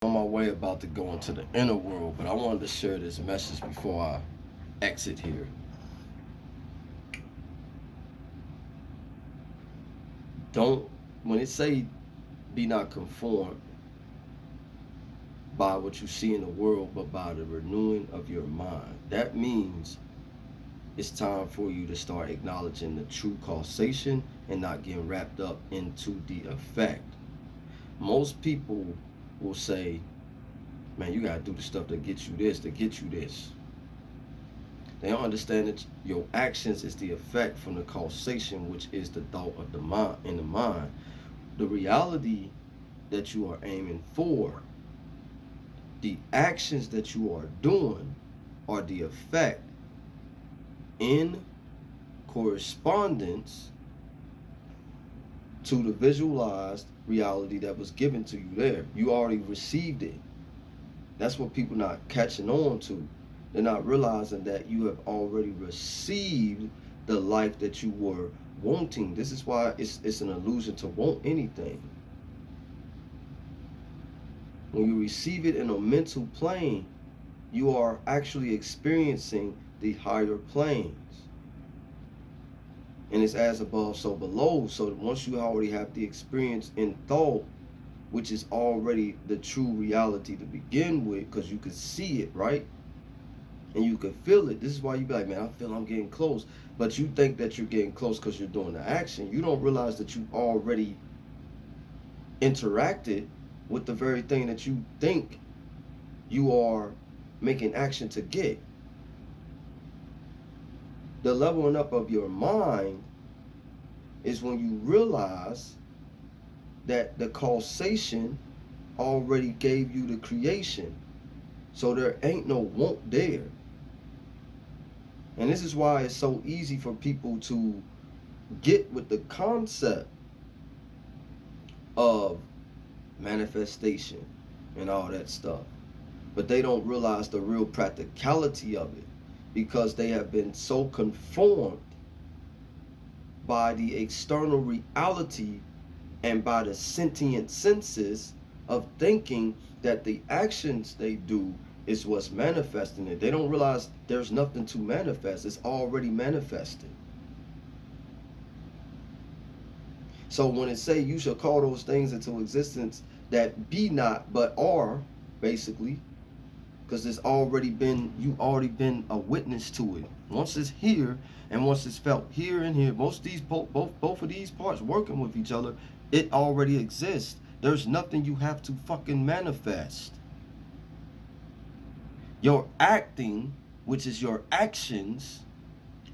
On my way about to go into the inner world, but I wanted to share this message before I exit here. Don't, when it say be not conformed by what you see in the world, but by the renewing of your mind. That means it's time for you to start acknowledging the true causation and not getting wrapped up into the effect. Most people will say, man, you gotta do the stuff that gets you this, to get you this. They don't understand that your actions is the effect from the causation, which is the thought of the mind in the mind. The reality that you are aiming for, the actions that you are doing are the effect in correspondence to the visualized reality that was given to you there. You already received it. That's what people not catching on to. They're not realizing that you have already received the life that you were wanting. This is why it's an illusion to want anything. When you receive it in a mental plane, you are actually experiencing the higher planes. And it's as above, so below. So once you already have the experience in thought, which is already the true reality to begin with, because you can see it, right? And you can feel it. This is why you be like, man, I feel I'm getting close. But you think that you're getting close because you're doing the action. You don't realize that you already interacted with the very thing that you think you are making action to get. The leveling up of your mind is when you realize that the causation already gave you the creation. So there ain't no want there. And this is why it's so easy for people to get with the concept of manifestation and all that stuff. But they don't realize the real practicality of it, because they have been so conformed by the external reality and by the sentient senses of thinking that the actions they do is what's manifesting it. They don't realize there's nothing to manifest. It's already manifested. So when it say you shall call those things into existence that be not but are, basically, because it's already been, you already been a witness to it. Once it's here and once it's felt here and here, most of these both of these parts working with each other, it already exists. There's nothing you have to fucking manifest. Your acting, which is your actions,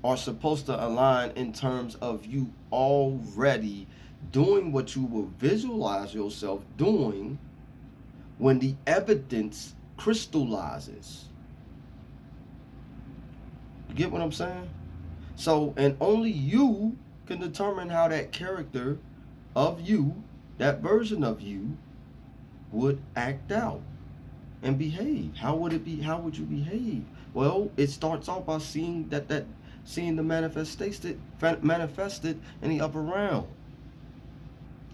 are supposed to align in terms of you already doing what you will visualize yourself doing when the evidence crystallizes. You get what I'm saying? So, and only you can determine how that character of you, that version of you, would act out and behave. How would it be? How would you behave? Well, it starts off by seeing seeing the manifested in the upper realm,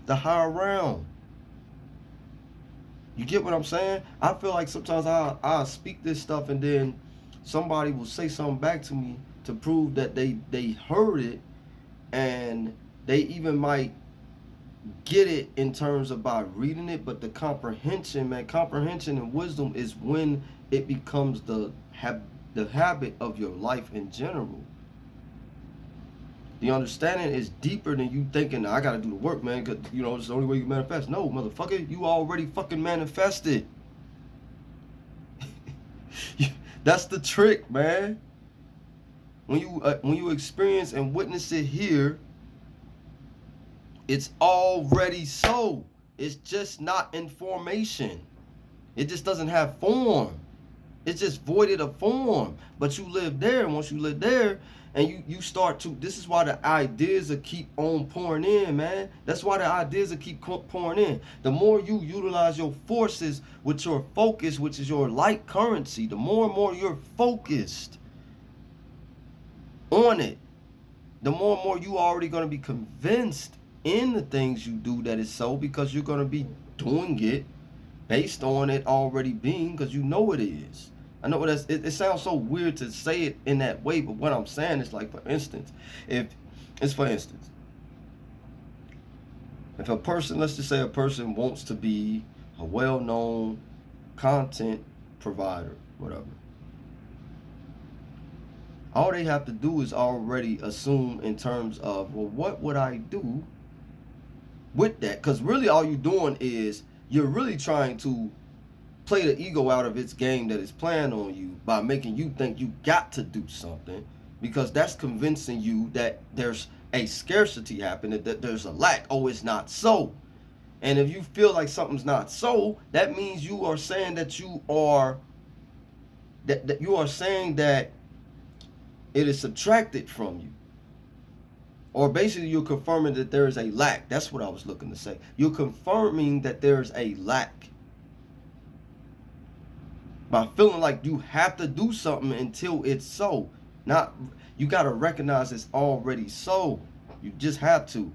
the higher realm. You get what I'm saying? I feel like sometimes I speak this stuff and then somebody will say something back to me to prove that they heard it, and they even might get it in terms of by reading it, but the comprehension, man, comprehension and wisdom is when it becomes the habit of your life in general. The understanding is deeper than you thinking, I gotta do the work, man, because, you know, it's the only way you manifest. No, motherfucker, you already fucking manifested. That's the trick, man. When you experience and witness it here, it's already so. It's just not in formation. It just doesn't have form. It's just voided of form. But you live there, and once you live there, and you start to, this is why the ideas will keep on pouring in, man. That's why the ideas will keep pouring in. The more you utilize your forces with your focus, which is your light currency, the more and more you're focused on it, the more and more you already going to be convinced in the things you do that is so, because you're going to be doing it based on it already being, because you know it is. I know it sounds so weird to say it in that way, but what I'm saying is, like, for instance, if a person, let's just say a person wants to be a well-known content provider, whatever, all they have to do is already assume in terms of, well, what would I do with that? Because really all you're doing is you're really trying to play the ego out of its game that it's playing on you by making you think you got to do something, because that's convincing you that there's a scarcity happening, that there's a lack. Oh, it's not so. And if you feel like something's not so, that means you are saying that you are saying that it is subtracted from you. Or basically you're confirming that there is a lack. That's what I was looking to say. You're confirming that there's a lack by feeling like you have to do something until it's so. Not, you got to recognize it's already so. You just have to.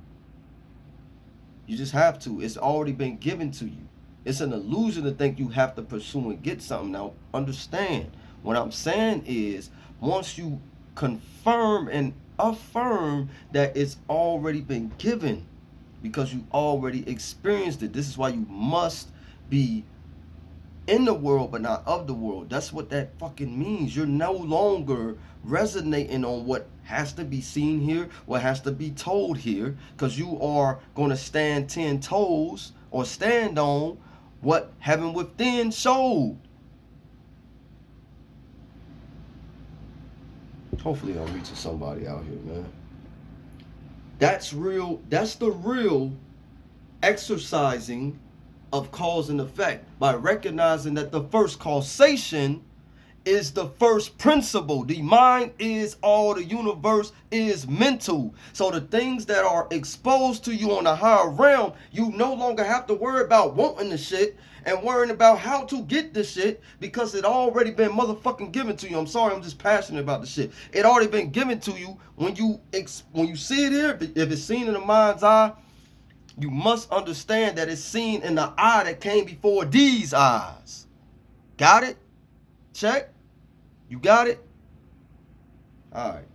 You just have to. It's already been given to you. It's an illusion to think you have to pursue and get something. Now, understand, what I'm saying is, once you confirm and affirm that it's already been given, because you already experienced it. This is why you must be in the world but not of the world. That's what that fucking means. You're no longer resonating on what has to be seen here, what has to be told here, because you are going to stand 10 toes or stand on what heaven within showed. Hopefully I'm reaching somebody out here, man. That's real. That's the real exercising of cause and effect, by recognizing that the first causation is the first principle. The mind is all, the universe is mental. So the things that are exposed to you on the higher realm, you no longer have to worry about wanting the shit and worrying about how to get the shit, because it already been motherfucking given to you. I'm sorry, I'm just passionate about the shit. It already been given to you. When you see it here, if it's seen in the mind's eye, you must understand that it's seen in the eye that came before these eyes. Got it? Check? You got it? All right.